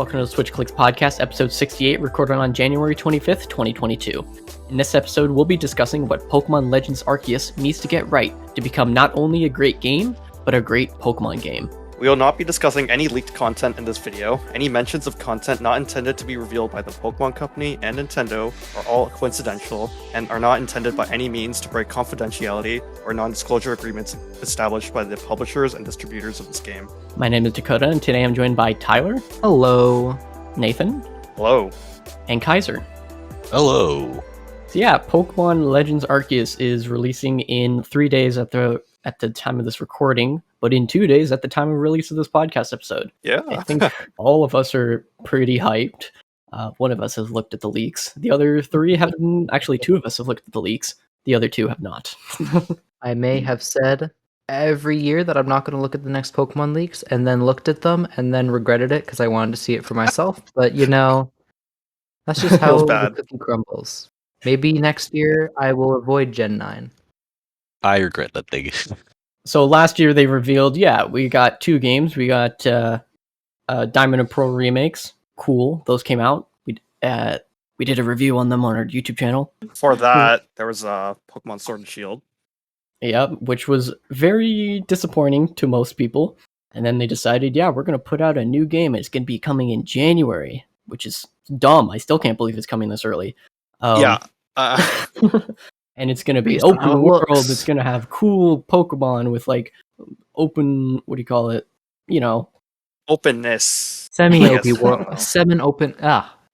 Welcome to the SwitchClicksPodcast, episode 68, recorded on January 25th, 2022. In this episode, we'll be discussing what Pokémon Legends Arceus needs to get right to become not only a great game, but a great Pokémon game. We will not be discussing any leaked content in this video. Any mentions of content not intended to be revealed by the Pokémon Company and Nintendo are all coincidental and are not intended by any means to break confidentiality or non-disclosure agreements established by the publishers and distributors of this game. My name is Dakota, and today I'm joined by Tyler. Hello. Nathan. Hello. And Kaiser. Hello. So yeah, Pokémon Legends Arceus is releasing in 3 days at the time of this recording, but in 2 days at the time of release of this podcast episode. Yeah. I think all of us are pretty hyped. One of us has looked at the leaks. The other three haven't. Actually, two of us have looked at the leaks. The other two have not. I may have said every year that I'm not going to look at the next Pokemon leaks, and then looked at them, and then regretted it because I wanted to see it for myself. But, that's just how the cookie crumbles. Maybe next year I will avoid Gen 9. I regret that thing. So last year they revealed, we got two games. We got Diamond and Pearl remakes. Cool. Those came out. We did a review on them on our YouTube channel. For that, there was Pokemon Sword and Shield. Yeah, which was very disappointing to most people. And then they decided, we're going to put out a new game. It's going to be coming in January, which is dumb. I still can't believe it's coming this early. And it's going to be open world. It's going to have cool Pokemon with open, openness. Semi-open world. Semi-open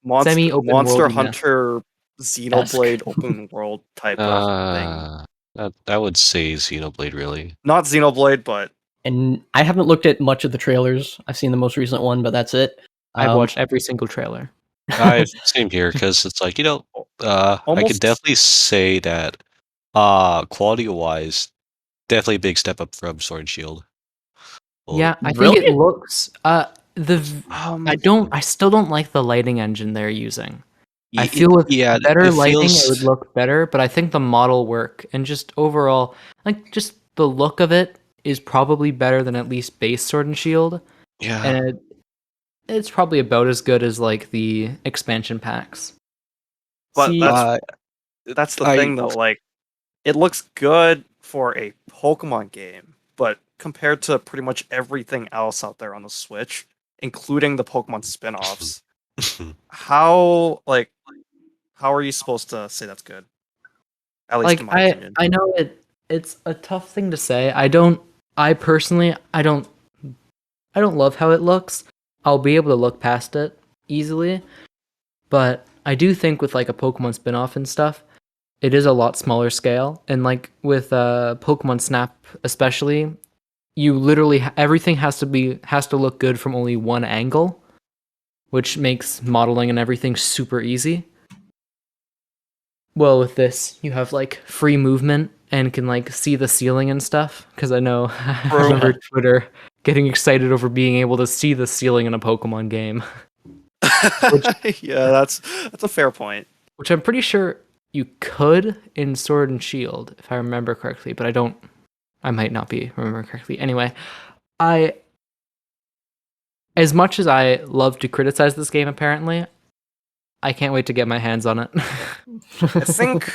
Monster world Hunter Xenoblade open world type of thing. I would say Xenoblade, really. Not Xenoblade, but... And I haven't looked at much of the trailers. I've seen the most recent one, but that's it. I've watched every single trailer. Same here, because it's I could definitely say that quality-wise, definitely a big step up from Sword and Shield. Yeah, I Really? think it looks... I still don't like the lighting engine they're using. I feel with better lighting, it would look better, but I think the model work and just overall, just the look of it is probably better than at least base Sword and Shield. Yeah. And it's probably about as good as the expansion packs. But that's the thing though, it looks good for a Pokemon game, but compared to pretty much everything else out there on the Switch, including the Pokemon spin-offs, how are you supposed to say that's good? At least in my opinion. I know it's a tough thing to say. I personally don't love how it looks. I'll be able to look past it easily, but I do think with a Pokemon spin-off and stuff, it is a lot smaller scale, and with Pokemon Snap especially, you literally everything has to look good from only one angle, which makes modeling and everything super easy. Well, with this, you have free movement and can see the ceiling and stuff. Because I know I remember Twitter getting excited over being able to see the ceiling in a Pokemon game. Yeah, that's a fair point. Which I'm pretty sure you could in Sword and Shield, if I remember correctly, but I might not be remembering correctly. Anyway, as much as I love to criticize this game, apparently, I can't wait to get my hands on it. I think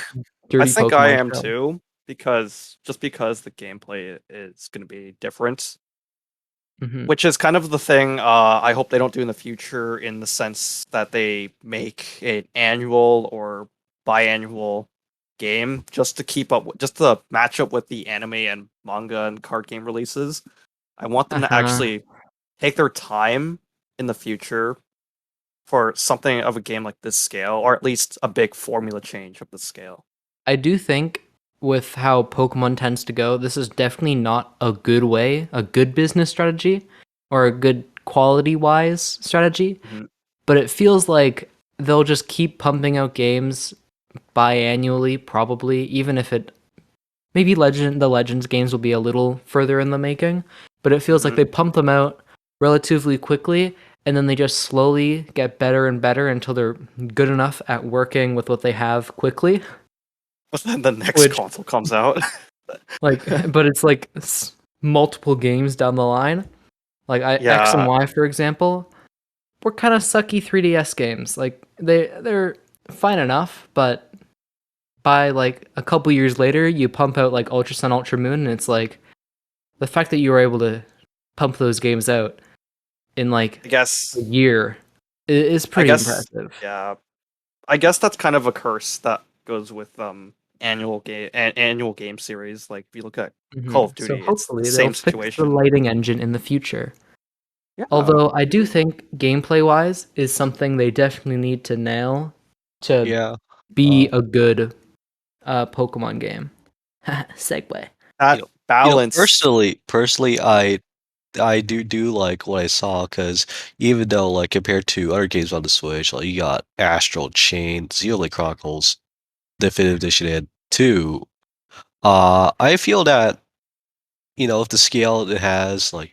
I am too, because the gameplay is going to be different. Mm-hmm. Which is kind of the thing I hope they don't do in the future, in the sense that they make an annual or biannual game just to match up with the anime and manga and card game releases. I want them to actually take their time in the future for something of a game like this scale, or at least a big formula change of this scale. I do think with how Pokemon tends to go, this is definitely not a good business strategy, or a good quality-wise strategy, but it feels like they'll just keep pumping out games biannually, probably, even if maybe the Legends games will be a little further in the making, but it feels like they pump them out relatively quickly, and then they just slowly get better and better until they're good enough at working with what they have quickly. But then the next console comes out. But it's multiple games down the line. X and Y, for example, were kind of sucky 3DS games. Like they're fine enough, but by like a couple years later, you pump out like Ultra Sun, Ultra Moon, and it's like the fact that you were able to pump those games out in like I guess a year is pretty impressive. Yeah, I guess that's kind of a curse that goes with annual game series. Like if you look at Call of Duty, So hopefully it's the same they'll fix situation. the lighting engine in the future. Yeah. Although I do think gameplay-wise is something they definitely need to nail to be a good Pokemon game. Segue. That balance. Personally, I do like what I saw because even though like compared to other games on the Switch, like you got Astral Chain, Xenoblade Chronicles, Definitive Edition, and 2. I feel that if the scale it has, like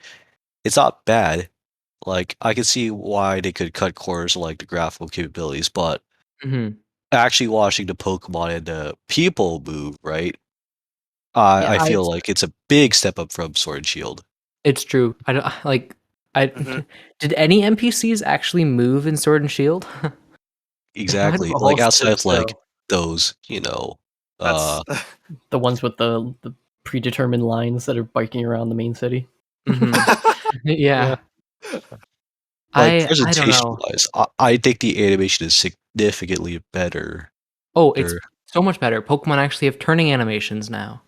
it's not bad. Like I can see why they could cut corners on, like the graphical capabilities, but actually watching the Pokemon and the people move, right? I feel like it's a big step up from Sword and Shield. It's true. I don't like. Did any NPCs actually move in Sword and Shield? Exactly. Like outside of like those, That's the ones with the predetermined lines that are biking around the main city. Yeah. Like presentation-wise, I think the animation is significantly better. Oh, it's so much better. Pokemon actually have turning animations now.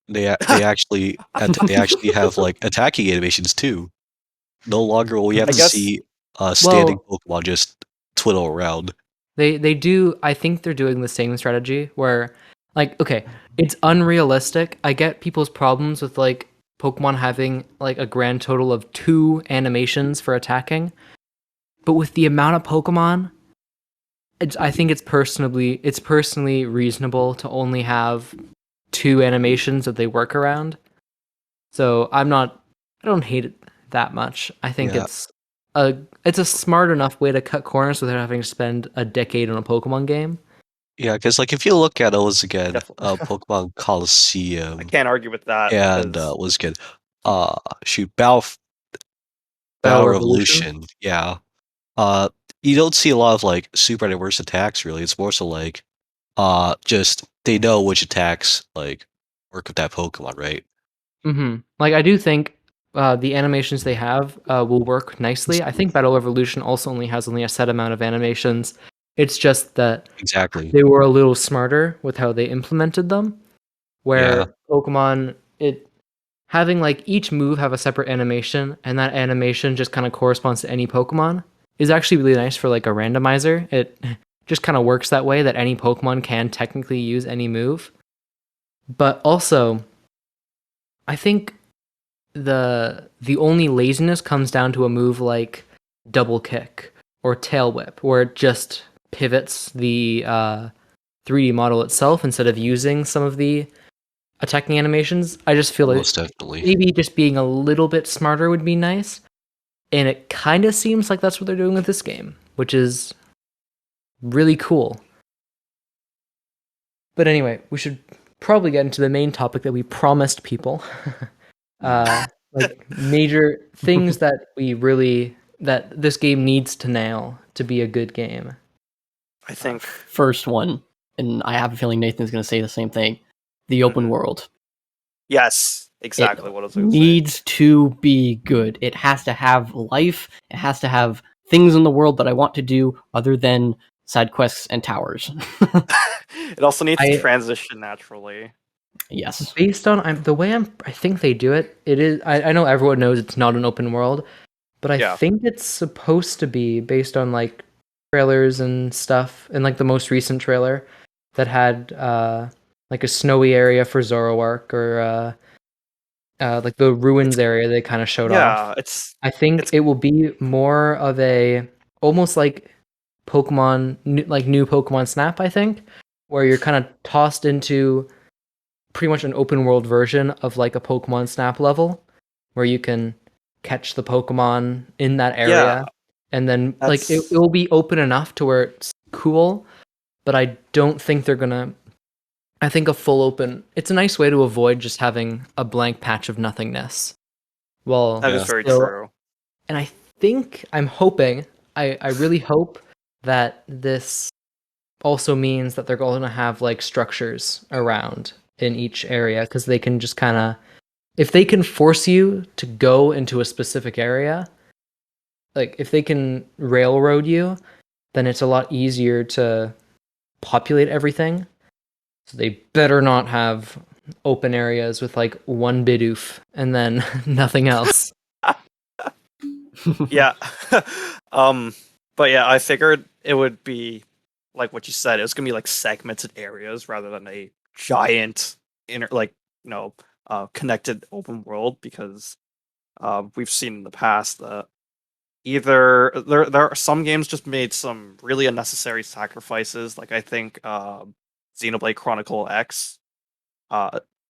They actually have like attacking animations too. No longer will we have to see standing Pokemon just twiddle around. They do. I think they're doing the same strategy where, like, okay, it's unrealistic. I get people's problems with like Pokemon having like a grand total of 2 animations for attacking, but with the amount of Pokemon, I think it's personally reasonable to only have 2 animations that they work around. So I don't hate it that much. I think it's a smart enough way to cut corners without having to spend a decade on a Pokemon game. Yeah, because like if you look at those again, Pokemon Coliseum, I can't argue with that. And was good. Battle Revolution. Yeah. You don't see a lot of like super diverse attacks really. It's more so like just they know which attacks like work with that Pokemon, right? Like I do think the animations they have will work nicely. I think Battle Revolution also only has a set amount of animations. It's just that they were a little smarter with how they implemented them. Where Pokemon, having like each move have a separate animation, and that animation just kind of corresponds to any Pokemon, is actually really nice for like a randomizer. It just kind of works that way that any Pokemon can technically use any move. But also, I think the only laziness comes down to a move like Double Kick or Tail Whip, where it just pivots the 3D model itself instead of using some of the attacking animations. I just feel like maybe just being a little bit smarter would be nice. And it kind of seems like that's what they're doing with this game, which is really cool. But anyway, we should probably get into the main topic that we promised people. Like major things that this game needs to nail to be a good game. I think first one, and I have a feeling Nathan's going to say the same thing. The open world. Yes, exactly what I was going to say. It needs to be good. It has to have life. It has to have things in the world that I want to do other than side quests and towers. It also needs to transition naturally. Yes. Based on the way I think they do it, it is. I know everyone knows it's not an open world, but I think it's supposed to be based on like trailers and stuff, and like the most recent trailer that had like a snowy area for Zoroark or like the ruins area they kind of showed off. I think it will be more of a almost like Pokemon, like new Pokemon Snap. I think where you're kind of tossed into pretty much an open world version of like a Pokemon Snap level, where you can catch the Pokemon in that area, and then like it will be open enough to where it's cool. But I don't think they're gonna. I think a full open. It's a nice way to avoid just having a blank patch of nothingness. Well, that is very true. And I'm hoping I really hope that this also means that they're going to have like structures around in each area, because they can just kind of, if they can force you to go into a specific area, like if they can railroad you, then it's a lot easier to populate everything. So they better not have open areas with like one Bidoof and then nothing else. Yeah. But yeah, I figured it would be like what you said. It was gonna be like segmented areas rather than a giant connected open world, because we've seen in the past that either there are some games just made some really unnecessary sacrifices. Like I think Xenoblade Chronicle X,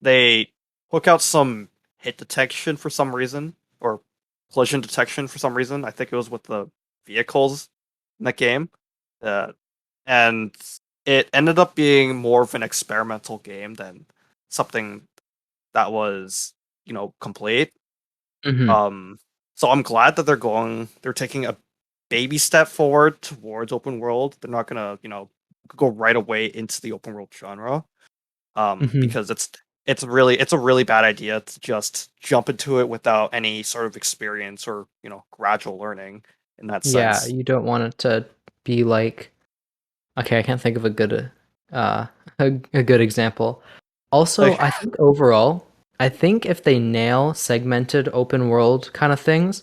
they hook out some hit detection for some reason, or collision detection for some reason. I think it was with the vehicles in that game, uh, and it ended up being more of an experimental game than something that was complete. Mm-hmm. So I'm glad that they're taking a baby step forward towards open world. They're not gonna, go right away into the open world genre. Mm-hmm. Because it's a really bad idea to just jump into it without any sort of experience or, gradual learning in that Yeah, sense. you don't want it to be like, okay, I can't think of a good uh a good example. Also, Like, I think overall, I think if they nail segmented open world kind of things,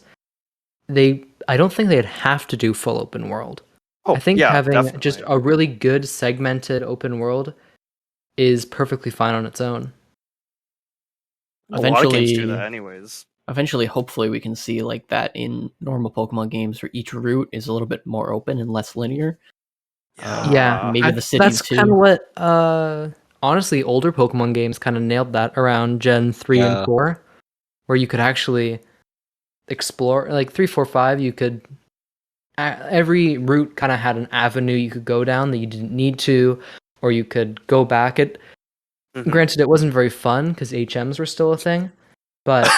I don't think they'd have to do full open world. I oh think yeah, having just definitely. a really good segmented open world is perfectly fine on its own. A lot of games do that Eventually, anyways. hopefully, we can see like that in normal Pokemon games, where each route is a little bit more open and less linear. Yeah, Yeah. Maybe the that's cities kind of too. what honestly older Pokemon games kind of nailed that around Gen 3 and Yeah. 4, where you could actually explore like 3, 4, 5. You could every route kind of had an avenue you could go down that you didn't need to, or you could go back. It Mhm. Granted, it wasn't very fun because HMs were still a thing, but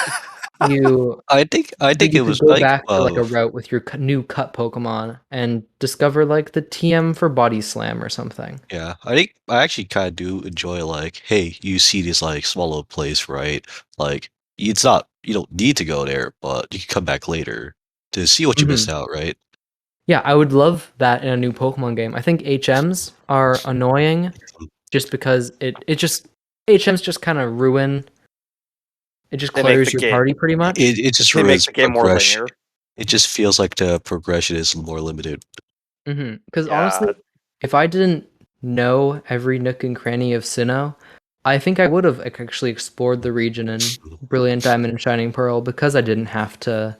you I think you it could was go like back to like a route with your new cut Pokemon and discover like the TM for Body Slam or something. yeah, I think I actually kind of do enjoy like, hey, you see this like small little place, right? Like it's not you don't need to go there, but you can come back later to see what you Hmm. missed out, right? Yeah, I would love that in a new Pokemon game. I think HMs are annoying just because it just HMs just kind of ruin. It just They make the clutters your game party pretty much. It just they make ruins the game more progression. linear. It just feels like the progression is more limited. Because honestly, Yeah. if I didn't know every nook and cranny of Sinnoh, I think I would have actually explored the region in Brilliant Diamond and Shining Pearl, because I didn't have to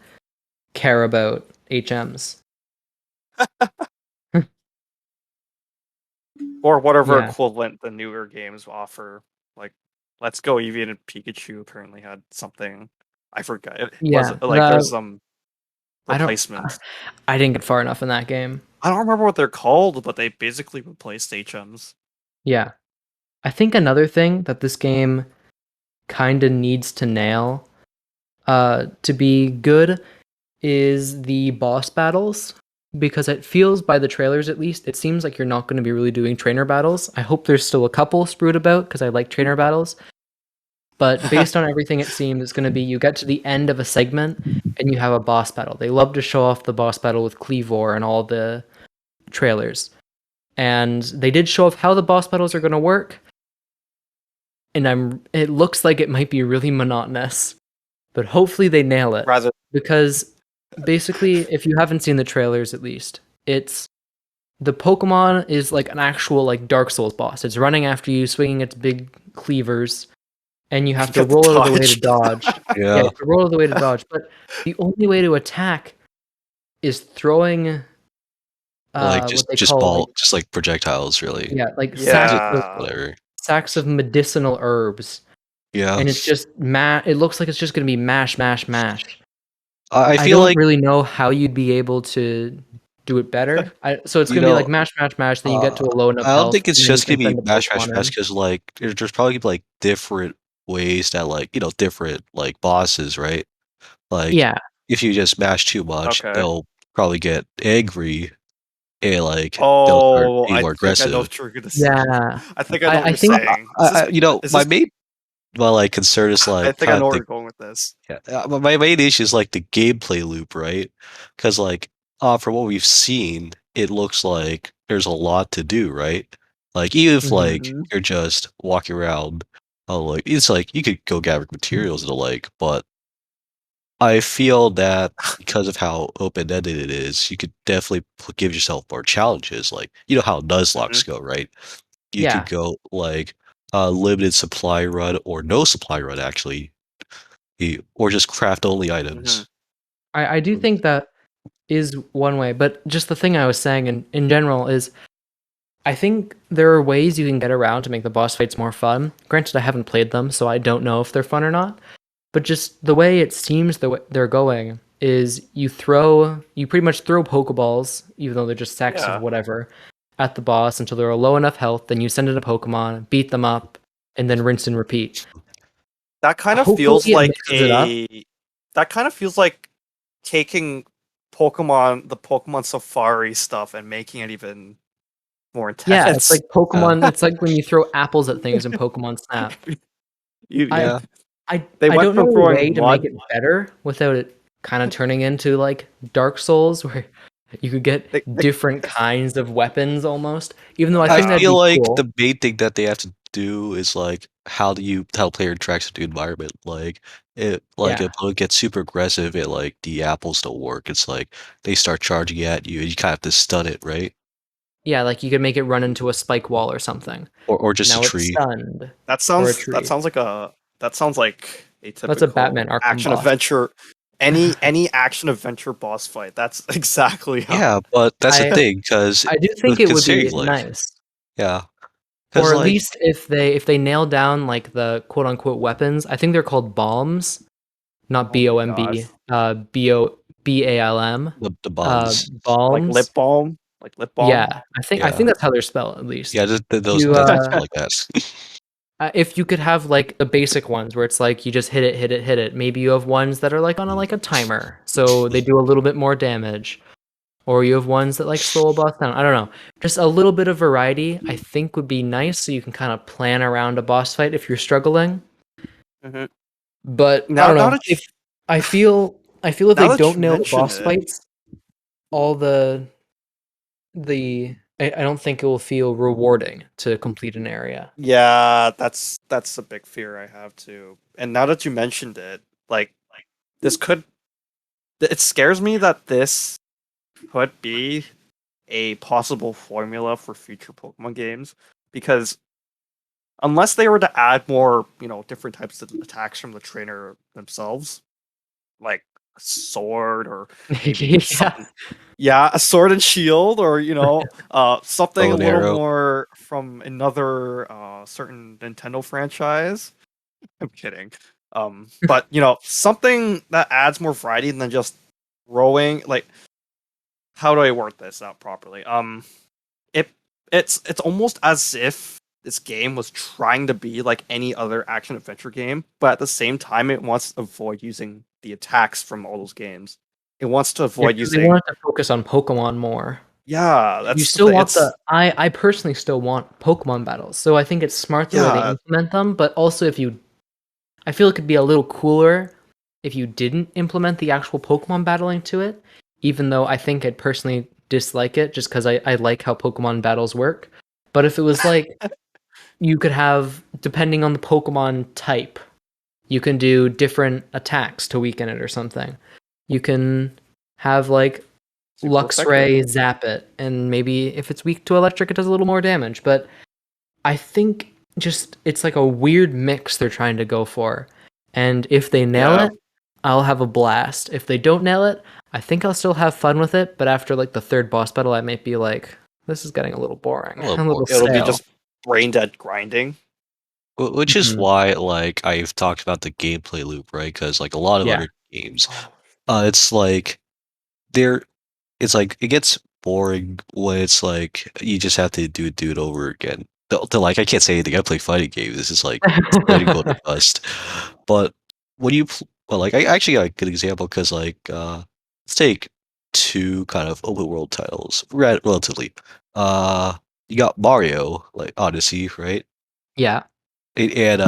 care about HMs. Or whatever Yeah. equivalent the newer games offer. Like, Let's Go Eevee and Pikachu apparently had something. I forgot. It was Yeah. like there's some I don't replacements. I didn't get far enough in that game. I don't remember what they're called, but they basically replaced HMs. Yeah. I think another thing that this game kind of needs to nail to be good is the boss battles, because it feels, by the trailers at least, it seems like you're not going to be really doing trainer battles. I hope there's still a couple sprued about because I like trainer battles, but based on everything, it seems it's going to be you get to the end of a segment and you have a boss battle. They love to show off the boss battle with Cleavor and all the trailers, and they did show off how the boss battles are going to work, and it looks like it might be really monotonous, but hopefully they nail it. Rather, Because basically, if you haven't seen the trailers at least, it's the Pokemon is like an actual like Dark Souls boss. It's running after you, swinging its big cleavers, and you have you to have to roll out of the way to dodge. dodge. Yeah, you Yeah, have to roll out of the way to dodge. But the only way to attack is throwing like what they just call like, just like projectiles, really. yeah, like Yeah. Whatever. sacks of medicinal herbs, Yeah, and it's just it looks like it's just gonna be mash, mash, mash. I I feel don't like really know how you'd be able to do it better. So it's you gonna be know like mash, mash, mash. Then you get Uh, to a low enough I don't health, think it's and then you just can gonna be send a mash, mash, Pokemon mash. in. Because like there's probably like different ways that like different like bosses, right? Like Yeah, if you just mash too much, Okay. they'll probably get angry and like they'll start Oh, being I more think I know aggressive. what you're gonna say. Yeah. I think I know what I you're think saying. Is My this? main like concern is I like think I kind of know where the you're going with this. yeah, my main issue is like the gameplay loop, right? Because like from what we've seen, it looks like there's a lot to do, right? Like even if like Mhm. you're just walking around, like it's like you could go gather materials and the like, but I feel that because of how open-ended it is, you could definitely give yourself more challenges. Like you know how Mhm. Nuzlocke go, right? You could Yeah. go like limited supply run or no supply run actually, or just craft only Mhm. items. I do think that is one way, but just the thing I was saying in general is I think there are ways you can get around to make the boss fights more fun. Granted, I haven't played them, so I don't know if they're fun or not. But just the way it seems the way they're going is you pretty much throw Pokeballs, even though they're just sacks of Yeah. whatever, at the boss until they're low enough health. Then you send in a Pokemon, beat them up, and then rinse and repeat. That kind of Hopefully, feels it like mixes it up. taking the Pokemon Safari stuff and making it even more Yeah, it's intense. like Pokemon. It's like when you throw apples at things in Pokemon Snap. I You, Yeah, they I went don't from know a throwing way to make mud. it better without it kind of turning into like Dark Souls, where you could get They different kinds of weapons almost. Even though I I think that'd yeah. feel be like cool. the main thing that they have to do is like how the player interacts with the environment. Like Yeah, if it gets super aggressive, it like the apples don't work. It's like they start charging at you, and you kind of have to stun it, right? yeah, like you could make it run into a spike wall or something. Or just a Now it's tree. stunned, That or a sounds that tree. sounds like a that sounds like a That's a typical Batman Arkham action boss. adventure. Any action adventure boss fight. That's exactly how. Yeah, but that's the I thing, because I do think it would considering be like nice, yeah, because or at like least if they nail down like the quote unquote weapons. I think they're called bombs, not Oh my god. BOMB, BALM, the bombs. bombs. Like lip balm. Yeah, I Yeah, think that's how they're spelled at least. yeah, those You that's like that. if you could have like the basic ones where it's like you just hit it, hit it, hit it. Maybe you have ones that are like on a timer, so they do a little bit more damage, or you have ones that like slow a boss down. I don't know, just a little bit of variety. I think would be nice, so you can kind of plan around a boss fight if you're struggling. Mhm. But I Now don't now know that if I feel if now they that don't you nail the mention boss it, fights, all I don't think it will feel rewarding to complete an area. yeah, that's a big fear I have too. And now that you mentioned it, this could it scares me that this could be a possible formula for future Pokemon games because unless they were to add more, different types of attacks from the trainer themselves, like a sword or maybe Yeah. something. Yeah, a sword and shield, or something Bow a and little arrow. more from another certain Nintendo franchise. I'm kidding. But something that adds more variety than just throwing. Like, how do I word this out properly? It it's almost as if this game was trying to be like any other action adventure game, but at the same time, it wants to avoid using the attacks from all those games. It wants to Yeah, avoid 'cause they using. wanted to focus on Pokemon more. Yeah, You that's the still thing. want It's I personally still want Pokemon battles, so I think it's smart the way they yeah, implement them, but also I feel it could be a little cooler if you didn't implement the actual Pokemon battling to it, even though I think I'd personally dislike it just because I like how Pokemon battles work. But if it was like you could have, depending on the Pokemon type, you can do different attacks to weaken it or something. You can have like super effective. Luxray zap it, and maybe if it's weak to electric, it does a little more damage. But I think just it's like a weird mix they're trying to go for. And if they nail Yeah, it, I'll have a blast. If they don't nail it, I think I'll still have fun with it. But after like the third boss battle, I might be like, this is getting a little boring, A little a more. little it'll be stale. just brain dead grinding. Which is Mhm. why, like, I've talked about the gameplay loop, right? Because like a lot of Yeah. other games, it's like there, it's like it gets boring when it's like you just have to do it over again. Like I can't say anything. I play fighting games. This is like letting go to dust. But when you, well, like I actually got a good example because like let's take two kind of open world titles, relatively. You got Mario, like Odyssey, right? Yeah. And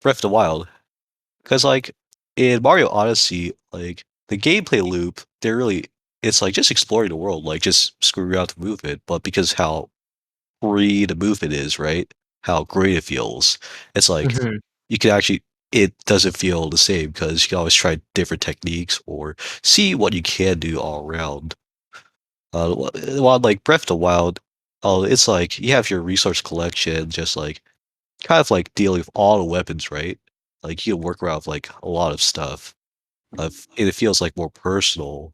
Breath of the Wild. Because like in Mario Odyssey, like the gameplay loop, it's like just exploring the world, like just screwing around the movement. But because how free the movement is, right? How great it feels. It's like Mm-hmm. you can actually it doesn't feel the same because you can always try different techniques or see what you can do all around. While like Breath of the Wild, it's like you have your resource collection, just like kind of like dealing with all the weapons, right? Like you can work around with, like a lot of stuff. It feels like more personal.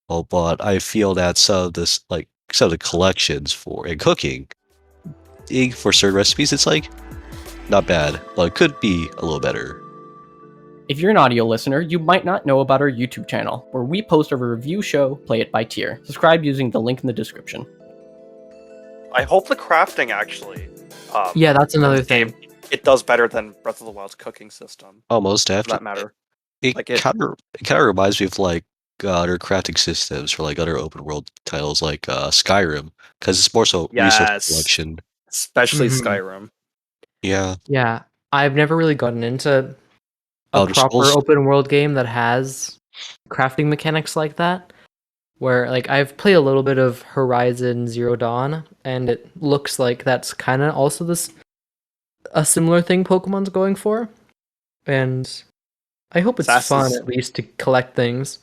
But I feel that some of the collections for and cooking for certain recipes, it's like not bad, but it could be a little better. If you're an audio listener, you might not know about our YouTube channel, where we post a review show, Play It by Tier. Subscribe using the link in the description. I hope the crafting actually. Yeah, that's another thing. It does better than Breath of the Wild's cooking system. Almost For after that matter. it kind of reminds me of like other crafting systems for like other open world titles like Skyrim, because it's more so resource collection. Especially Mhm. Skyrim. Yeah. Yeah, I've never really gotten into a Elder proper Scrolls. open world game that has crafting mechanics like that. Where like I've played a little bit of Horizon Zero Dawn, and it looks like that's kind of also a similar thing Pokemon's going for, and I hope it's fun at least to collect things.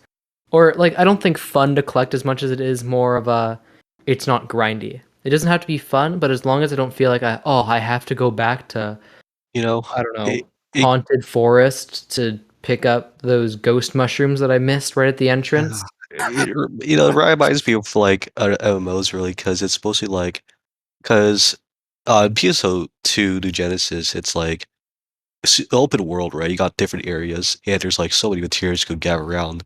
Or like I don't think fun to collect as much as it is more of it's not grindy. It doesn't have to be fun, but as long as I don't feel like I have to go back to You know, I don't know haunted forest to pick up those ghost mushrooms that I missed right at the entrance. it reminds me of like MMOs really because it's mostly like because PSO2 New Genesis, it's like open world, right? You got different areas, and there's like so many materials you could gather around,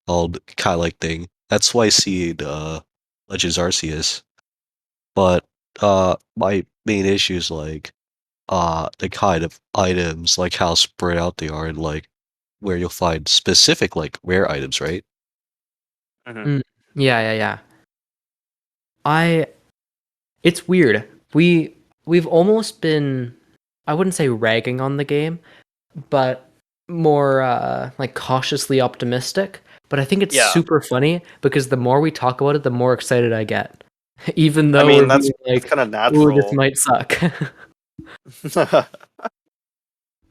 all kind of like thing. That's why I see the Legends Arceus. But my main issue is like the kind of items, like how spread out they are, and like where you'll find specific like rare items, right? Yeah. It's weird. We've almost been I wouldn't say ragging on the game, but more like cautiously optimistic. But I think it's super funny because the more we talk about it, the more excited I get. Even though we're that's being like, kind of "Ooh, this natural. might suck."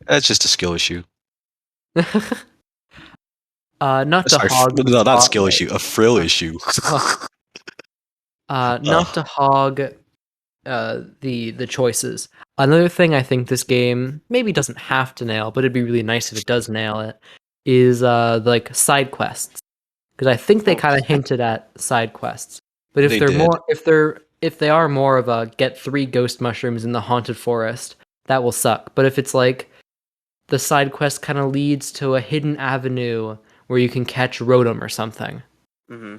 That's just a skill issue. Not to Sorry, hog the no, not a skill spotlight. issue, a frill issue. Not to hog the choices. Another thing I think this game maybe doesn't have to nail, but it'd be really nice if it does nail it, is like side quests. Because I think they kind of hinted at side quests. But if They they're did. more if they are more of a get 3 ghost mushrooms in the haunted forest, that will suck. But if it's like the side quest kind of leads to a hidden avenue where you can catch Rotom or something.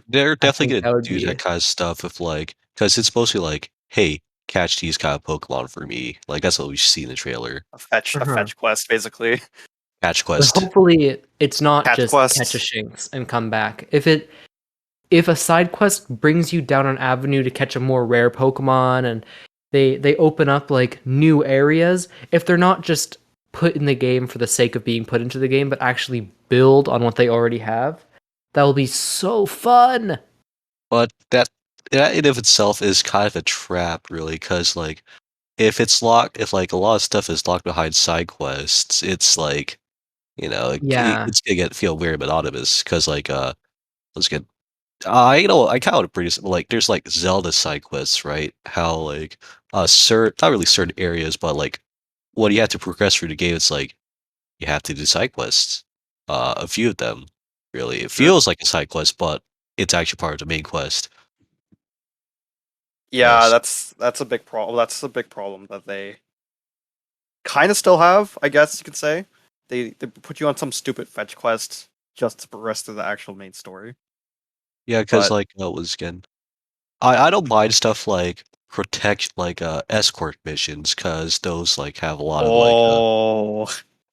They're I definitely think gonna that would do be that kind of stuff with like, because it's mostly like, hey, catch these kind of Pokemon for me. Like that's what we see in the trailer. a fetch quest, basically. Catch But quest. hopefully it's not Catch just quest. catch a Shinx and come back. If a side quest brings you down an avenue to catch a more rare Pokemon and they open up like new areas, if they're not just put in the game for the sake of being put into the game, but actually build on what they already have, that will be so fun. But that in of itself is kind of a trap, really, because like if like a lot of stuff is locked behind side quests, it's like Yeah. it's gonna feel very monotonous. Because like let's get I kind of pretty like there's like Zelda side quests, right? How like certain not really certain areas, but like when you have to progress through the game, it's like you have to do side quests. A few of them, really. It feels like a side quest, but it's actually part of the main quest. Yeah, that's a big problem. That's a big problem that they kind of still have, I guess you could say. They put you on some stupid fetch quest just to progress to the actual main story. Yeah, because But like was again, I don't mind stuff like protect like escort missions because those like have a lot of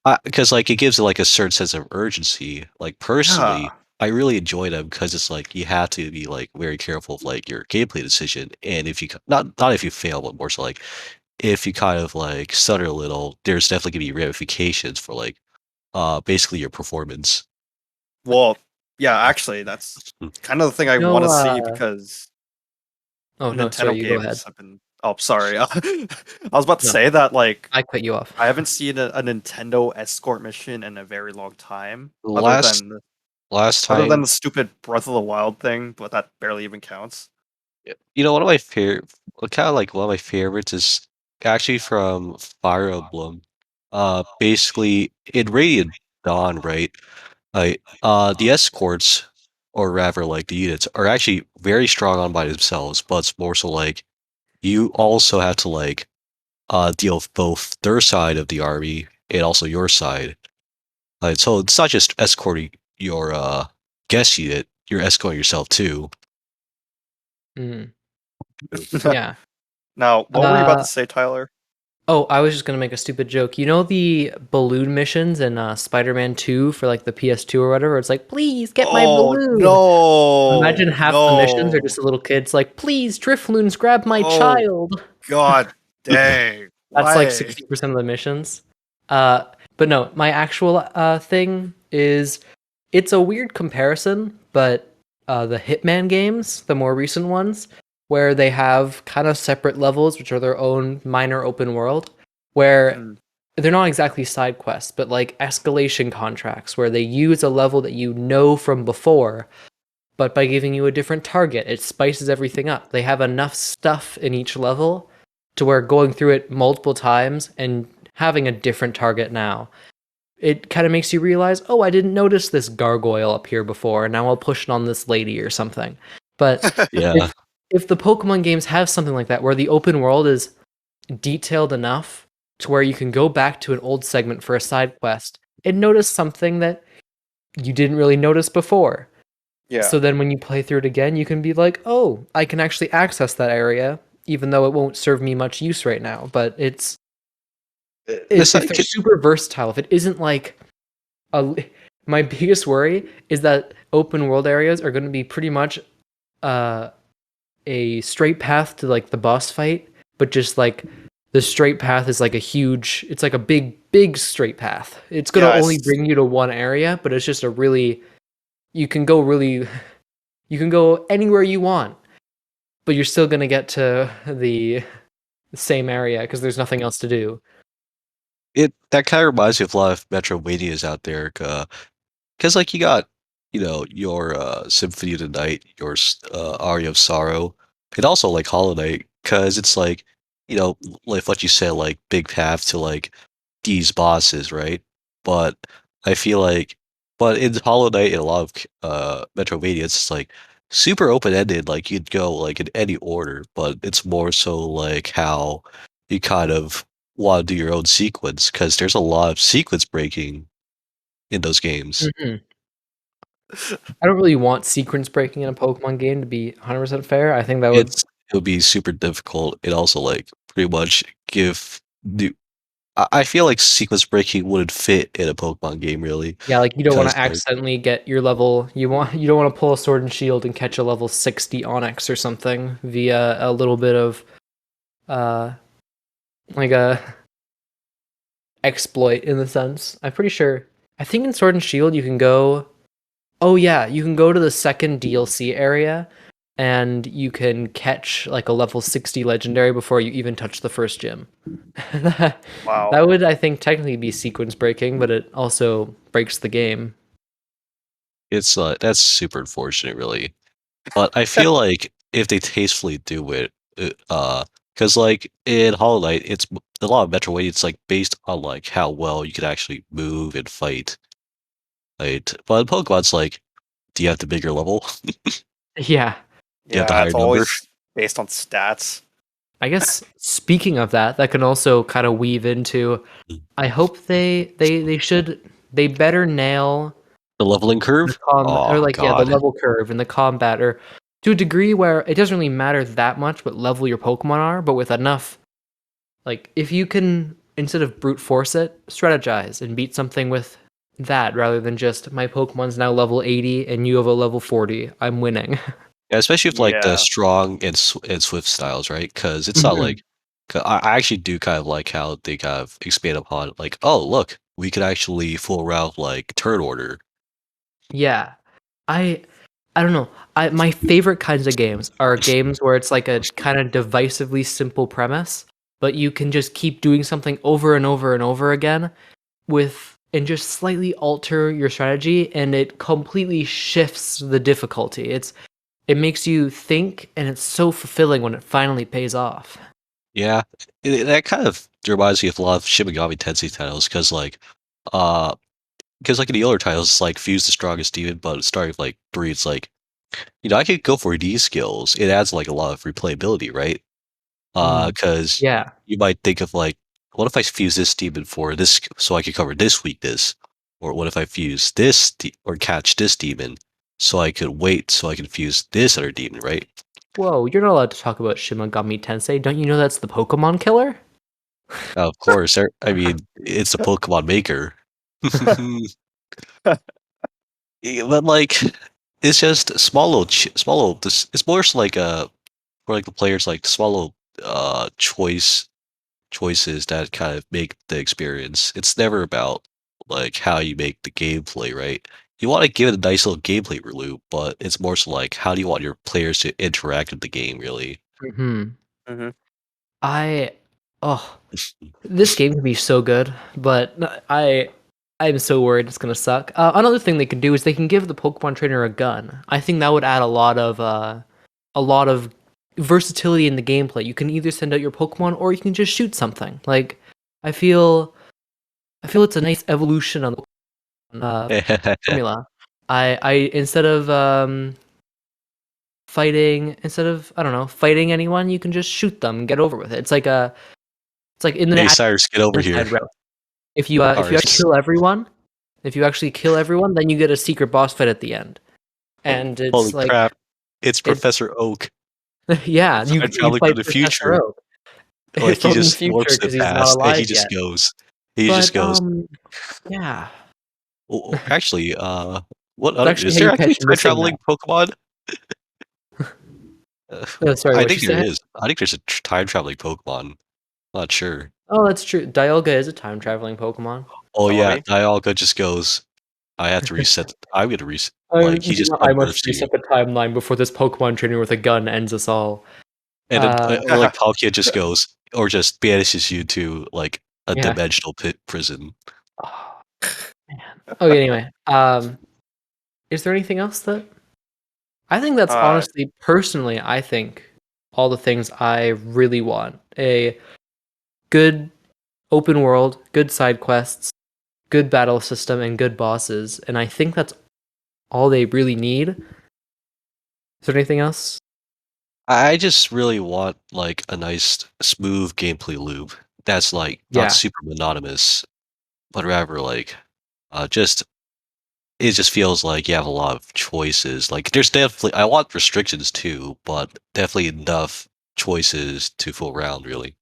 like because like it gives it like a certain sense of urgency. Like personally, yeah. I really enjoy them because it's like you have to be like very careful of like your gameplay decision, and if you not if you fail, but more so like if you kind of like stutter a little, there's definitely gonna be ramifications for like basically your performance. Well, yeah, actually, that's Mm. kind of the thing I want No, to see because oh no, sorry, Nintendo you go ahead. games have been. Oh, sorry. I was about to No, say that like I cut you off. I haven't seen a Nintendo escort mission in a very long time, Last last other than time, the stupid Breath of the Wild thing, but that barely even counts. one of my favorite, kind of like one of my favorites is actually from Fire Emblem. Basically in Radiant Dawn, right? The escorts, or rather like the units, are actually very strong on by themselves, but it's more so like you also have to like deal with both their side of the army and also your side. So it's not just escorting your guest unit, you're escorting yourself too. Mm, yeah. Now, what were you about to Uh, say, Tyler? oh, I was just gonna make a stupid joke. You know the balloon missions in Spider-Man 2 for like the PS2 or whatever? It's like, please get my Oh balloon. Imagine no, half the missions are no! just a little kid's like, please, Drifloons, grab my Oh child. God, dang! That's like Why? 60% of the missions. Uh, but no, my actual thing is it's a weird comparison, but the Hitman games, the more recent ones, where they have kind of separate levels, which are their own minor open world, where Mm. they're not exactly side quests, but like escalation contracts, where they use a level that you know from before, but by giving you a different target, it spices everything up. They have enough stuff in each level to where going through it multiple times and having a different target now, it kind of makes you realize, oh, I didn't notice this gargoyle up here before, and now I'll push it on this lady or something. But Yeah, if the Pokemon games have something like that, where the open world is detailed enough to where you can go back to an old segment for a side quest and notice something that you didn't really notice before. Yeah, So then when you play through it again, you can be like, oh, I can actually access that area, even though it won't serve me much use right now. But it's this if they're super versatile, if it isn't like a my biggest worry is that open world areas are going to be pretty much uh, a straight path to like the boss fight, but just like the straight path is like it's like a big straight path. It's going yeah. to only bring you to one area, but it's just a really you can go really you can go anywhere you want, but you're still going to get to the same area because there's nothing else to do. it that kind of reminds me of a lot of Metroidvanias out there. Because like you got, your Symphony of the Night, your Aria of Sorrow, and also like Hollow Knight, because it's like, like what you said, like big path to like these bosses, right? But I feel like, but in Hollow Knight and a lot of Metroidvania, it's like super open ended. Like you'd go like in any order, but it's more so like how you kind of want to do your own sequence, because there's a lot of sequence breaking in those games. Mhm. I don't really want sequence breaking in a Pokemon game to be 100% fair. I think that would It would be super difficult. It also like pretty much give new. I feel like sequence breaking wouldn't fit in a Pokemon game really, yeah, like you don't want because to like accidentally get your level you don't want to pull a Sword and Shield and catch a level 60 Onyx or something via a little bit of uh like a exploit in the sense. I'm pretty sure I think in Sword and Shield you can go oh yeah, you can go to the second DLC area and you can catch like a level 60 legendary before you even touch the first gym. that Wow. that would I think technically be sequence breaking, but it also breaks the game. it's that's super unfortunate really. But I feel like if they tastefully do it, because like in Hollow Knight, a lot of Metroidvania. It's like based on like how well you can actually move and fight. Right? But in Pokemon's like, do you have the bigger level? Yeah. Do you have the Yeah, higher it's number? always based on stats. I guess speaking of that, that can also kind of weave into I hope they better nail The leveling the curve? or Oh like yeah, the God. level curve and the combat or to a degree where it doesn't really matter that much what level your Pokemon are, but with enough like if you can instead of brute force it, strategize and beat something with that rather than just my Pokemon's now level 80 and you have a level 40. I'm winning. Yeah, especially with like the Yeah. strong and swift styles, right? Because it's not like 'cause I actually do kind of like how they kind of expand upon it. Like, oh look, we could actually full route like turn order. Yeah. I I don't know. My favorite kinds of games are games where it's like a kind of divisively simple premise, but you can just keep doing something over and over and over again and just slightly alter your strategy, and it completely shifts the difficulty. It makes you think, and it's so fulfilling when it finally pays off. Yeah, that kind of reminds me of a lot of Shin Megami Tensei titles uh, because like in the older titles, it's like fuse the strongest demon, but starting with like 3, it's like I could go for these skills. It adds like a lot of replayability, right? Mm. Because Yeah. you might think of like, what if I fuse this demon for this so I could cover this weakness? Or what if I fuse this or catch this demon so I could wait so I can fuse this other demon, right? Whoa, you're not allowed to talk about Shin Megami Tensei. Don't you know that's the Pokemon killer? Of course, I mean, it's a Pokemon maker. Yeah, but like, it's just small little. It's more so like for like the players like small little choices that kind of make the experience. It's never about like how you make the gameplay, right? You want to give it a nice little gameplay loop, but it's more so like how do you want your players to interact with the game, really? Hmm. Mhm. I oh, this game can be so good, but I'm so worried it's gonna suck. Another thing they can do is they can give the Pokemon trainer a gun. I think that would add a lot of versatility in the gameplay. You can either send out your Pokemon or you can just shoot something. Like I feel I feel it's a nice evolution on the formula. I instead of instead of I don't know fighting anyone, you can just shoot them and get over with it. It's like in Hey, the Cyrus, get over here. inside route. If you Cyrus. kill everyone, if you actually kill everyone, then you get a secret boss fight at the end. And Holy it's like crap! It's it Professor Oak. yeah, I'm you traveling fight from the Professor future. Oak Like he from the just future warps to because the he's not past, and he alive just yet. goes. He just But goes. yeah, Actually, what it's other actually is how there you actually catch time missing now. traveling Pokemon? Oh, sorry, I what you think there say? is. I think there's a time traveling Pokemon. Not sure. Oh, that's true. Dialga is a time traveling Pokemon. Oh yeah, Quality. Dialga just goes. I have to reset. I'm gonna reset. Like he just I must unearths you, reset the timeline before this Pokemon trainer with a gun ends us all. and then Uh, or like Palkia just goes, or just banishes you to like a yeah. dimensional prison. Oh, man. Okay, anyway. Is there anything else that I think that's uh, honestly, personally, I think all the things I really want. A good open world, good side quests, good battle system, and good bosses. And I think that's all they really need. Is there anything else? I just really want like a nice smooth gameplay loop that's like not Yeah. super monotonous, but rather like just it just feels like you have a lot of choices. Like there's definitely I want restrictions too, but definitely enough choices to fool around really.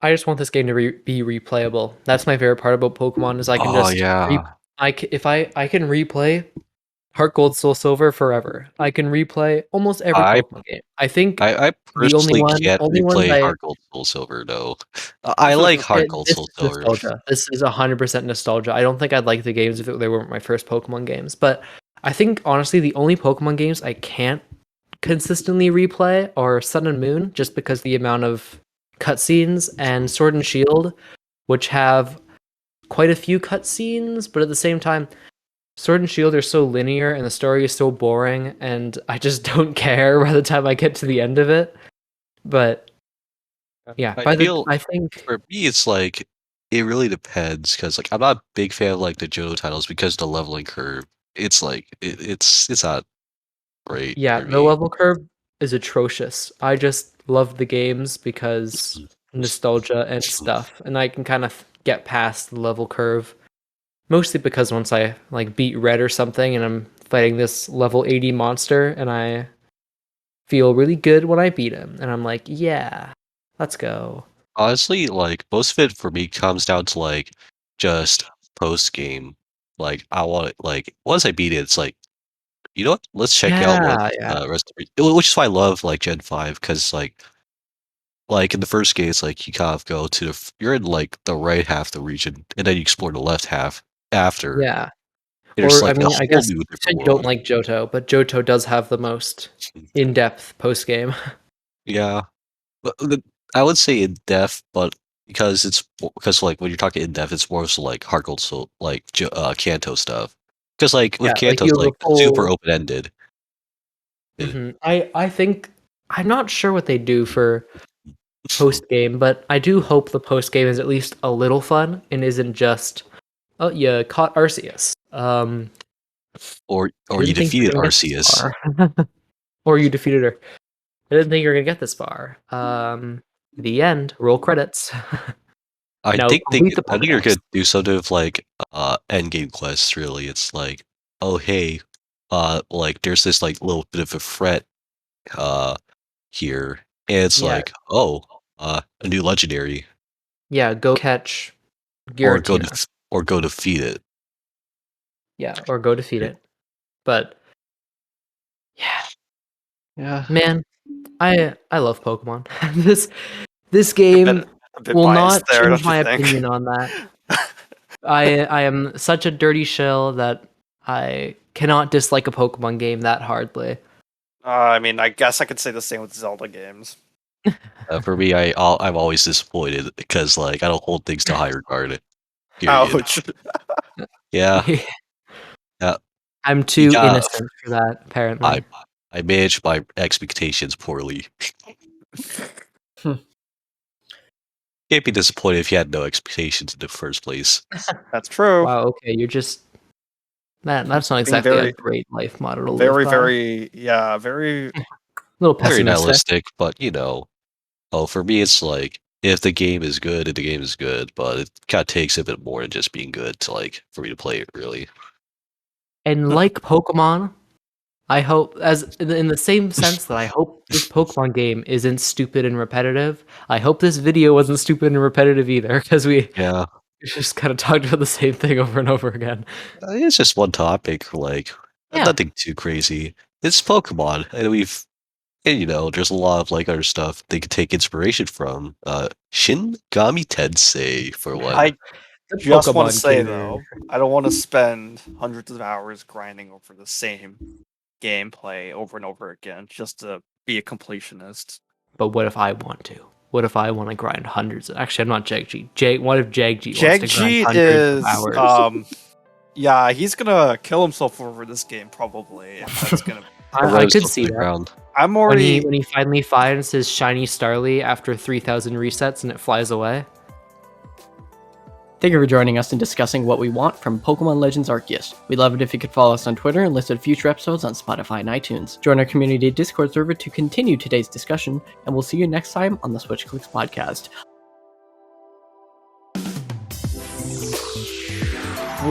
I just want this game to be replayable. That's my favorite part about Pokemon is I can Oh just yeah. if I can replay Heart Gold Soul Silver forever. I can replay almost every I Pokemon game. I think I the personally can't only ones replay I Heart Gold Soul Silver though. I like Heart Gold this Soul is Silver. nostalgia. This is 100% nostalgia. I don't think I'd like the games if they weren't my first Pokemon games. But I think honestly, the only Pokemon games I can't consistently replay are Sun and Moon, just because the amount of cutscenes, and Sword and Shield, which have quite a few cutscenes, but at the same time, Sword and Shield are so linear and the story is so boring, and I just don't care by the time I get to the end of it. But yeah, I feel I think for me it's like it really depends because like I'm not a big fan of like the Johto titles because the leveling curve. It's like it's not great yeah, for the me. level curve is atrocious. I just love the games because nostalgia and stuff, and I can kind of get past the level curve. Mostly because once I like beat Red or something and I'm fighting this level 80 monster and I feel really good when I beat him and I'm like, yeah, let's go. Honestly, like most of it for me comes down to like just post game. like I want it. Like once I beat it, it's like you know what? Let's check out what rest. Which is why I love like Gen 5 because like in the first game, it's like you kind of go to you're in like the right half of the region, and then you explore the left half after. Yeah. There's Or I like a mean, I whole guess new you said different you don't world. like Johto, but Johto does have the most in-depth post game. Yeah, but I would say in depth, but because like when you're talking in depth, it's more so like hard gold, so like Kanto stuff. Because like with Yeah, like Kanto, you it's have a like super full. open ended. I think I'm not sure what they do for post game, but I do hope the post game is at least a little fun and isn't just oh you caught Arceus. Or I you didn't think you defeated were gonna get this Arceus. far. Or you defeated her. I didn't think you were gonna get this far. The end. Roll credits. Now complete the I think you're Pokedex. gonna do sort of like end game quests. Really, it's like oh hey, like there's this like little bit of a threat here, and it's Yeah, like oh a new legendary, yeah. Go catch or Giratina. go defeat it. Yeah, or go defeat it. But yeah, Yeah. man, I love Pokemon. This A game bit will biased not there, change don't you my think? opinion on that. I am such a dirty shell that I cannot dislike a Pokemon game that hardly. I mean, I guess I could say the same with Zelda games. For me, I'm always disappointed because like I don't hold things to high regard. Period. Ouch. Yeah. Yeah. I'm You too got. innocent for that, I apparently. I managed my expectations poorly. Can't be disappointed if you had no expectations in the first place. That's true. Wow, okay, you're just that's not Being exactly a great life motto to live very, by. very, yeah, very. A little Very pessimistic. nihilistic, but for me, it's like if the game is good, the game is good, but it kind of takes a bit more than just being good to like for me to play it. Really, And like Pokemon, I hope as in the same sense that I hope this Pokemon game isn't stupid and repetitive. I hope this video wasn't stupid and repetitive either, because we yeah, just kind of talked about the same thing over and over again. it's just one topic, like Yeah. nothing too crazy. It's Pokemon, and there's a lot of like other stuff they could take inspiration from. Shin Gami Tensei for one. I The just want to Pokemon say game. though, I don't want to spend hundreds of hours grinding over the same gameplay over and over again just to be a completionist. But what if I want to? What if I want to grind hundreds? Actually, I'm not Jagji. What if Jagji wants to grind Jagji hundreds is of hours? yeah, he's gonna kill himself over this game probably. If that's gonna. I could see that. I'm already when he finally finds his shiny Starly after 3,000 resets and it flies away. Thank you for joining us and discussing what we want from Pokemon Legends Arceus. We'd love it if you could follow us on Twitter and listen to future episodes on Spotify and iTunes. Join our community Discord server to continue today's discussion, and we'll see you next time on the SwitchClicks podcast.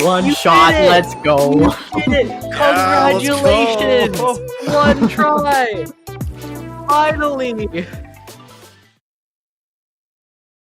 One shot, let's go. You did it! Congratulations! Yeah, let's go. One try! Finally!